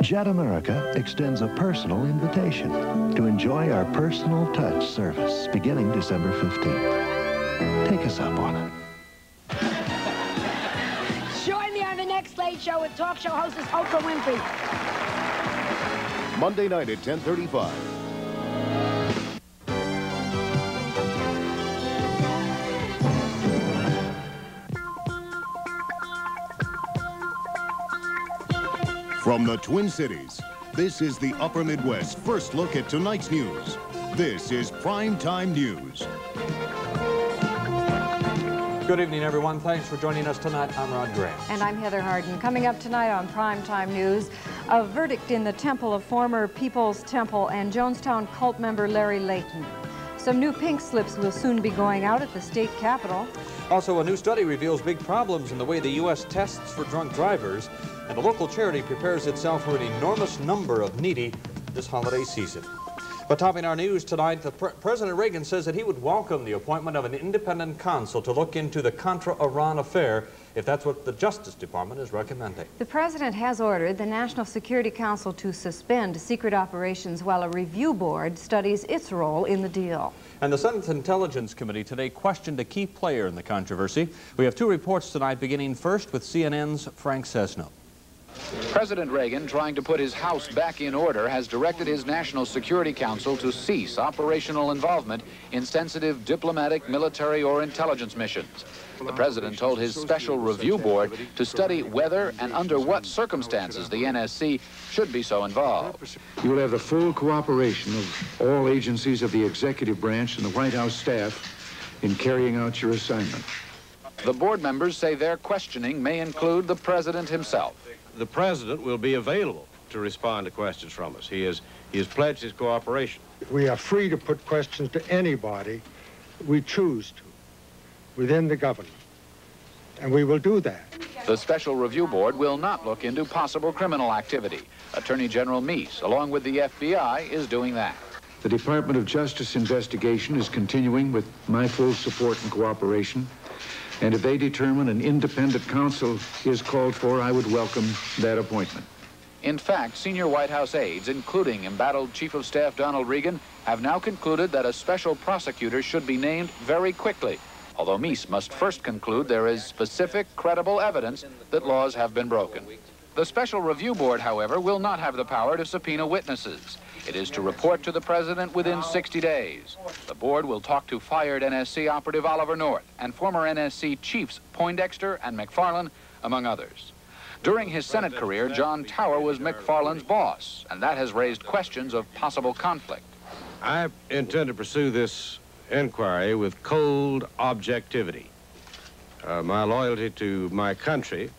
Jet America extends a personal invitation to enjoy our personal touch service beginning December 15th. Take us up on it. Join me on the next Late Show with talk show hostess Oprah Winfrey. Monday night at 10:35. From the Twin Cities, this is the Upper Midwest first look at tonight's news. This is Primetime News. Good evening, everyone. Thanks for joining us tonight. I'm Rod Grant. And I'm Heather Harden. Coming up tonight on Primetime News, a verdict in the temple of former People's Temple and Jonestown cult member Larry Layton. Some new pink slips will soon be going out at the state capitol. Also, a new study reveals big problems in the way the U.S. tests for drunk drivers, and a local charity prepares itself for an enormous number of needy this holiday season. But topping our news tonight, President Reagan says that he would welcome the appointment of an independent counsel to look into the Contra-Iran affair, if that's what the Justice Department is recommending. The president has ordered the National Security Council to suspend secret operations while a review board studies its role in the deal. And the Senate Intelligence Committee today questioned a key player in the controversy. We have two reports tonight, beginning first with CNN's Frank Sesno. President Reagan, trying to put his house back in order, has directed his National Security Council to cease operational involvement in sensitive diplomatic, military, or intelligence missions. The president told his Special Review Board to study whether and under what circumstances the NSC should be so involved. You will have the full cooperation of all agencies of the executive branch and the White House staff in carrying out your assignment. The board members say their questioning may include the president himself. The president will be available to respond to questions from us. He has pledged his cooperation. We are free to put questions to anybody we choose to within the government, and we will do that. The Special Review Board will not look into possible criminal activity. Attorney General Meese, along with the FBI, is doing that. The Department of Justice investigation is continuing with my full support and cooperation. And if they determine an independent counsel is called for, I would welcome that appointment. In fact, senior White House aides, including embattled Chief of Staff Donald Regan, have now concluded that a special prosecutor should be named very quickly, although Meese must first conclude there is specific, credible evidence that laws have been broken. The Special Review Board, however, will not have the power to subpoena witnesses. It is to report to the president within 60 days. The board will talk to fired NSC operative Oliver North and former NSC chiefs Poindexter and McFarland, among others. During his Senate career, John Tower was McFarland's boss, and that has raised questions of possible conflict. I intend to pursue this inquiry with cold objectivity. My loyalty to my country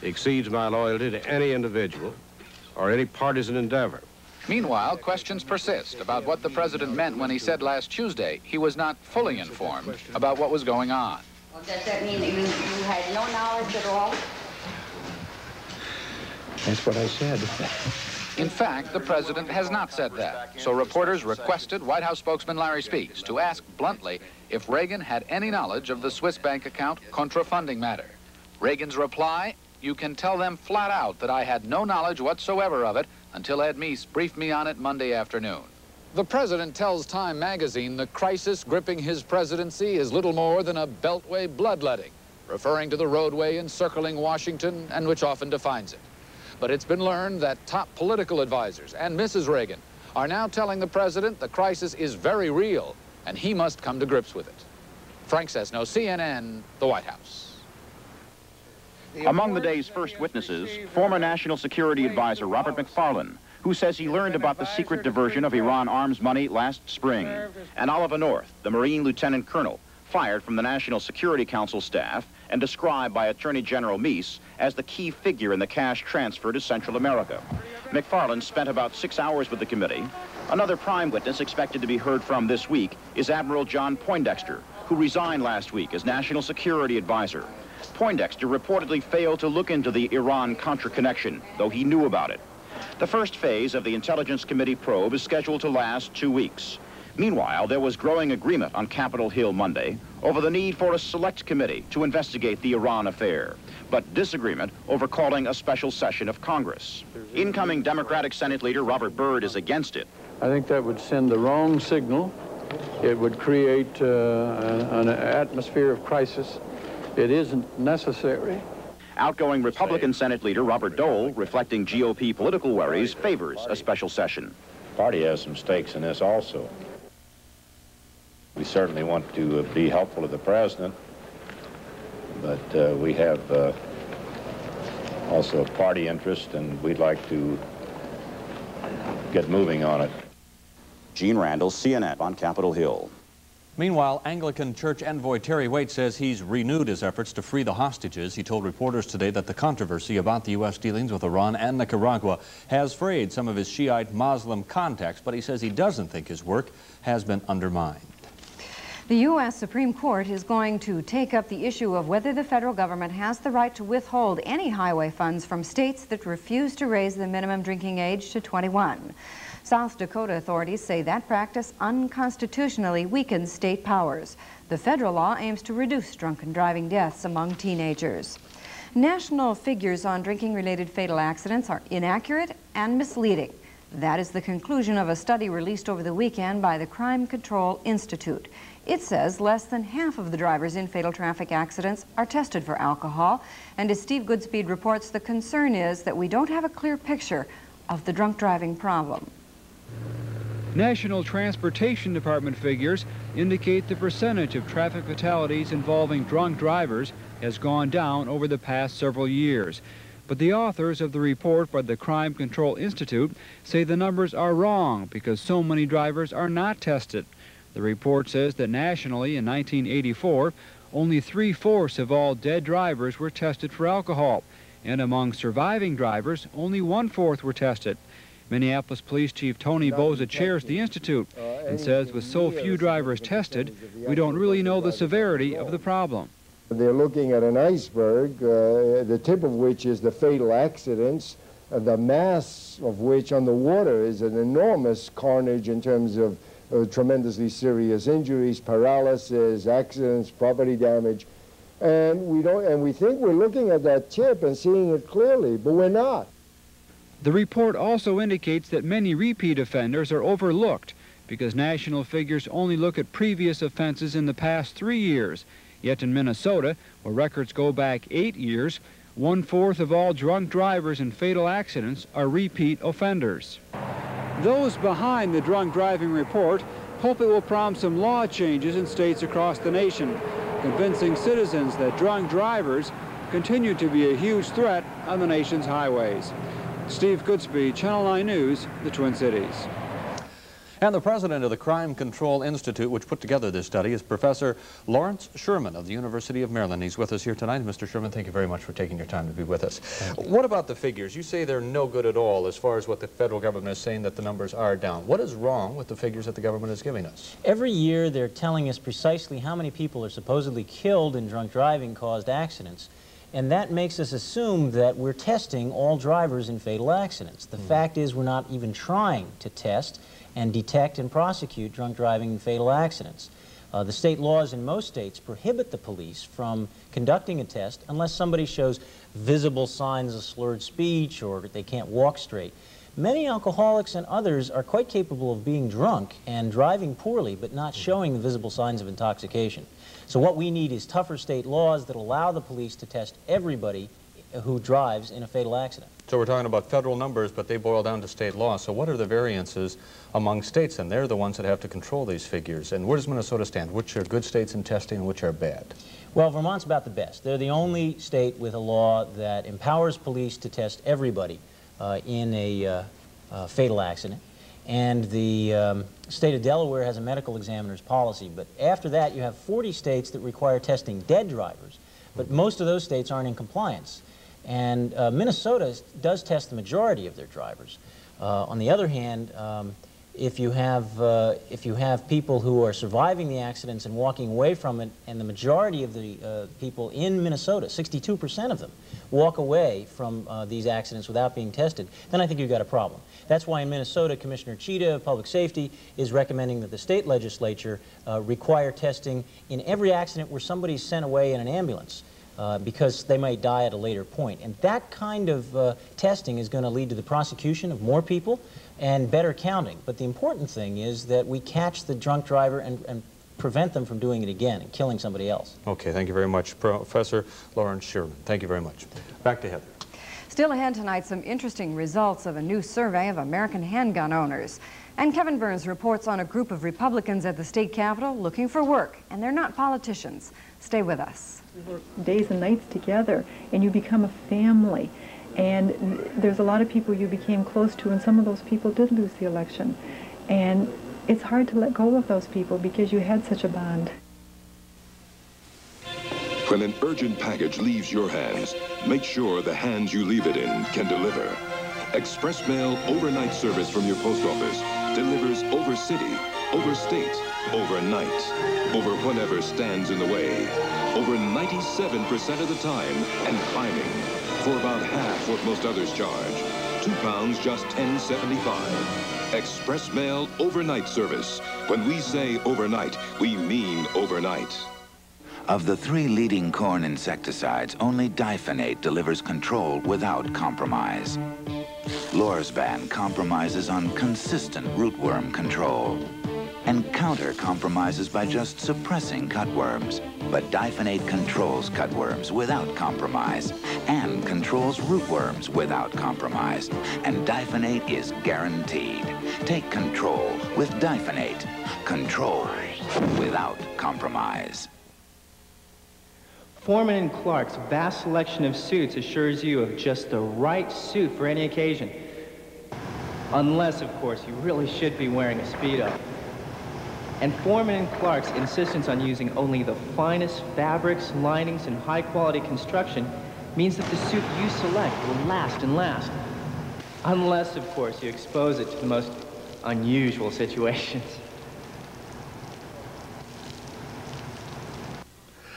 exceeds my loyalty to any individual or any partisan endeavor. Meanwhile, questions persist about what the president meant when he said last Tuesday he was not fully informed about what was going on. Well, does that mean you had no knowledge at all? That's what I said. In fact, the president has not said that. So reporters requested White House spokesman Larry Speakes to ask bluntly if Reagan had any knowledge of the Swiss bank account Contra funding matter. Reagan's reply, "You can tell them flat out that I had no knowledge whatsoever of it until Ed Meese briefed me on it Monday afternoon." The president tells Time magazine the crisis gripping his presidency is little more than a beltway bloodletting, referring to the roadway encircling Washington and which often defines it. But it's been learned that top political advisors and Mrs. Reagan are now telling the president the crisis is very real and he must come to grips with it. Frank Sesno, CNN, the White House. Among the day's first witnesses, former National Security Advisor Robert McFarland, who says he learned about the secret diversion of Iran arms money last spring, and Oliver North, the Marine Lieutenant Colonel, fired from the National Security Council staff and described by Attorney General Meese as the key figure in the cash transfer to Central America. McFarland spent about 6 hours with the committee. Another prime witness expected to be heard from this week is Admiral John Poindexter, who resigned last week as National Security Advisor. Poindexter reportedly failed to look into the Iran-Contra connection, though he knew about it. The first phase of the Intelligence Committee probe is scheduled to last 2 weeks. Meanwhile, there was growing agreement on Capitol Hill Monday over the need for a select committee to investigate the Iran affair, but disagreement over calling a special session of Congress. Incoming Democratic Senate Leader Robert Byrd is against it. I think that would send the wrong signal. It would create an atmosphere of crisis. It isn't necessary. Outgoing Republican Senate Leader Robert Dole, reflecting GOP political worries, favors a special session. The party has some stakes in this also. We certainly want to be helpful to the president, but we have also a party interest, and we'd like to get moving on it. Gene Randall, CNN on Capitol Hill. Meanwhile, Anglican Church envoy Terry Waite says he's renewed his efforts to free the hostages. He told reporters today that the controversy about the U.S. dealings with Iran and Nicaragua has frayed some of his Shiite Muslim contacts, but he says he doesn't think his work has been undermined. The U.S. Supreme Court is going to take up the issue of whether the federal government has the right to withhold any highway funds from states that refuse to raise the minimum drinking age to 21. South Dakota authorities say that practice unconstitutionally weakens state powers. The federal law aims to reduce drunken driving deaths among teenagers. National figures on drinking-related fatal accidents are inaccurate and misleading. That is the conclusion of a study released over the weekend by the Crime Control Institute. It says less than half of the drivers in fatal traffic accidents are tested for alcohol, and as Steve Goodspeed reports, the concern is that we don't have a clear picture of the drunk driving problem. National Transportation Department figures indicate the percentage of traffic fatalities involving drunk drivers has gone down over the past several years. But the authors of the report by the Crime Control Institute say the numbers are wrong because so many drivers are not tested. The report says that nationally in 1984, only 3/4 of all dead drivers were tested for alcohol, and among surviving drivers, only 1/4 were tested. Minneapolis Police Chief Tony Boza chairs the Institute and says with so few drivers tested, we don't really know the severity of the problem. They're looking at an iceberg, the tip of which is the fatal accidents, the mass of which on the water is an enormous carnage in terms of tremendously serious injuries, paralysis, accidents, property damage. And we think we're looking at that tip and seeing it clearly, but we're not. The report also indicates that many repeat offenders are overlooked because national figures only look at previous offenses in the past 3 years. Yet in Minnesota, where records go back 8 years, 1/4 of all drunk drivers in fatal accidents are repeat offenders. Those behind the drunk driving report hope it will prompt some law changes in states across the nation, convincing citizens that drunk drivers continue to be a huge threat on the nation's highways. Steve Goodspeed, Channel 9 News, the Twin Cities. And the president of the Crime Control Institute, which put together this study, is Professor Lawrence Sherman of the University of Maryland. He's with us here tonight. Mr. Sherman, thank you very much for taking your time to be with us. What about the figures? You say they're no good at all as far as what the federal government is saying, that the numbers are down. What is wrong with the figures that the government is giving us? Every year they're telling us precisely how many people are supposedly killed in drunk driving-caused accidents. And that makes us assume that we're testing all drivers in fatal accidents. The fact is we're not even trying to test and detect and prosecute drunk driving and fatal accidents. The state laws in most states prohibit the police from conducting a test unless somebody shows visible signs of slurred speech or they can't walk straight. Many alcoholics and others are quite capable of being drunk and driving poorly but not showing the visible signs of intoxication. So what we need is tougher state laws that allow the police to test everybody who drives in a fatal accident. So we're talking about federal numbers, but they boil down to state law. So what are the variances among states? And they're the ones that have to control these figures. And where does Minnesota stand? Which are good states in testing and which are bad? Well, Vermont's about the best. They're the only state with a law that empowers police to test everybody in a fatal accident. And the state of Delaware has a medical examiner's policy. But after that, you have 40 states that require testing dead drivers. But most of those states aren't in compliance. And Minnesota does test the majority of their drivers. On the other hand, if you have people who are surviving the accidents and walking away from it, and the majority of the people in Minnesota, 62% of them, walk away from these accidents without being tested, then I think you've got a problem. That's why in Minnesota, Commissioner Cheetah of Public Safety is recommending that the state legislature require testing in every accident where somebody's sent away in an ambulance. Because they might die at a later point. And that kind of testing is going to lead to the prosecution of more people and better counting. But the important thing is that we catch the drunk driver and prevent them from doing it again and killing somebody else. Okay, thank you very much, Professor Lawrence Sherman. Thank you very much. Back to Heather. Still ahead tonight, some interesting results of a new survey of American handgun owners. And Kevin Burns reports on a group of Republicans at the state capitol looking for work, and they're not politicians. Stay with us. We work days and nights together, and you become a family. And there's a lot of people you became close to, and some of those people did lose the election. And it's hard to let go of those people because you had such a bond. When an urgent package leaves your hands, make sure the hands you leave it in can deliver. Express Mail overnight service from your post office delivers over city, over state, overnight, over whatever stands in the way, over 97% of the time, and climbing, for about half what most others charge. £2, just $10.75. Express Mail overnight service. When we say overnight, we mean overnight. Of the 3 leading corn insecticides, only diphenate delivers control without compromise. Lorsban compromises on consistent rootworm control, and Counter compromises by just suppressing cutworms. But diphenate controls cutworms without compromise and controls rootworms without compromise. And diphenate is guaranteed. Take control with diphenate. Control without compromise. Foreman & Clark's vast selection of suits assures you of just the right suit for any occasion. Unless, of course, you really should be wearing a Speedo. And Foreman & Clark's insistence on using only the finest fabrics, linings, and high-quality construction means that the suit you select will last and last. Unless, of course, you expose it to the most unusual situations.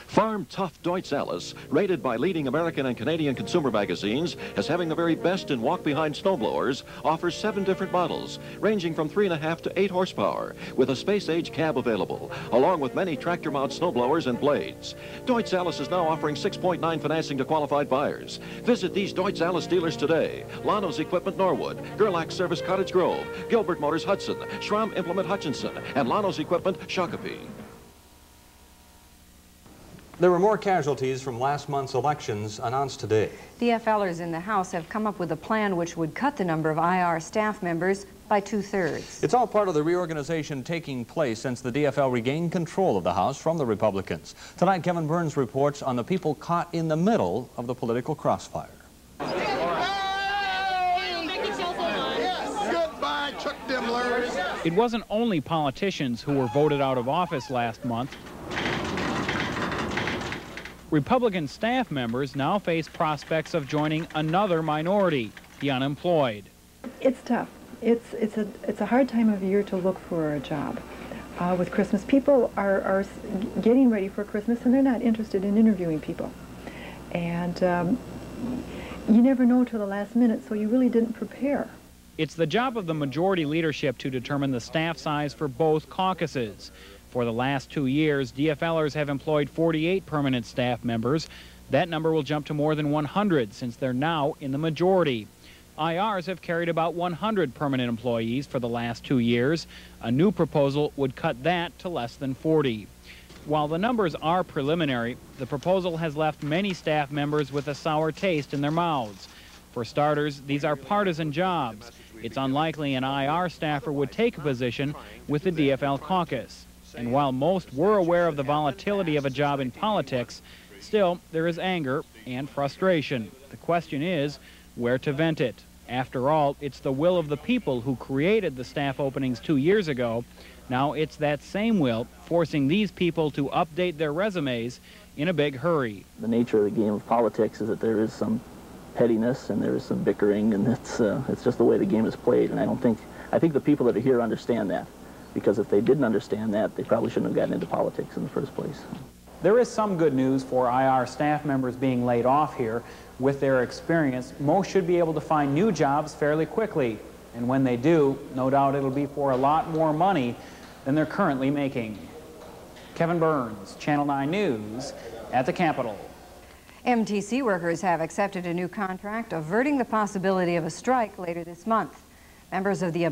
Farm Tough Deutsch Alice, rated by leading American and Canadian consumer magazines as having the very best in walk-behind snowblowers, offers 7 different models, ranging from 3.5 to 8 horsepower, with a space-age cab available, along with many tractor-mount snowblowers and blades. Deutsch Alice is now offering 6.9 financing to qualified buyers. Visit these Deutsch Alice dealers today. Lano's Equipment Norwood, Gerlach Service Cottage Grove, Gilbert Motors Hudson, Schramm Implement Hutchinson, and Lano's Equipment Shakopee. There were more casualties from last month's elections announced today. DFLers in the House have come up with a plan which would cut the number of IR staff members by 2/3. It's all part of the reorganization taking place since the DFL regained control of the House from the Republicans. Tonight, Kevin Burns reports on the people caught in the middle of the political crossfire. It wasn't only politicians who were voted out of office last month. Republican staff members now face prospects of joining another minority, the unemployed. It's tough. It's a hard time of year to look for a job. With Christmas, people are getting ready for Christmas and they're not interested in interviewing people. And you never know till the last minute, so you really didn't prepare. It's the job of the majority leadership to determine the staff size for both caucuses. For the last 2 years, DFLers have employed 48 permanent staff members. That number will jump to more than 100 since they're now in the majority. IRs have carried about 100 permanent employees for the last 2 years. A new proposal would cut that to less than 40. While the numbers are preliminary, the proposal has left many staff members with a sour taste in their mouths. For starters, these are partisan jobs. It's unlikely an IR staffer would take a position with the DFL caucus. And while most were aware of the volatility of a job in politics, still there is anger and frustration. The question is where to vent it. After all, it's the will of the people who created the staff openings 2 years ago. Now it's that same will forcing these people to update their resumes in a big hurry. The nature of the game of politics is that there is some pettiness and there is some bickering, and it's just the way the game is played. And I think the people that are here understand that, because if they didn't understand that, they probably shouldn't have gotten into politics in the first place. There is some good news for IR staff members being laid off here. With their experience, most should be able to find new jobs fairly quickly. And when they do, no doubt it'll be for a lot more money than they're currently making. Kevin Burns, Channel 9 News, at the Capitol. MTC workers have accepted a new contract averting the possibility of a strike later this month. Members of the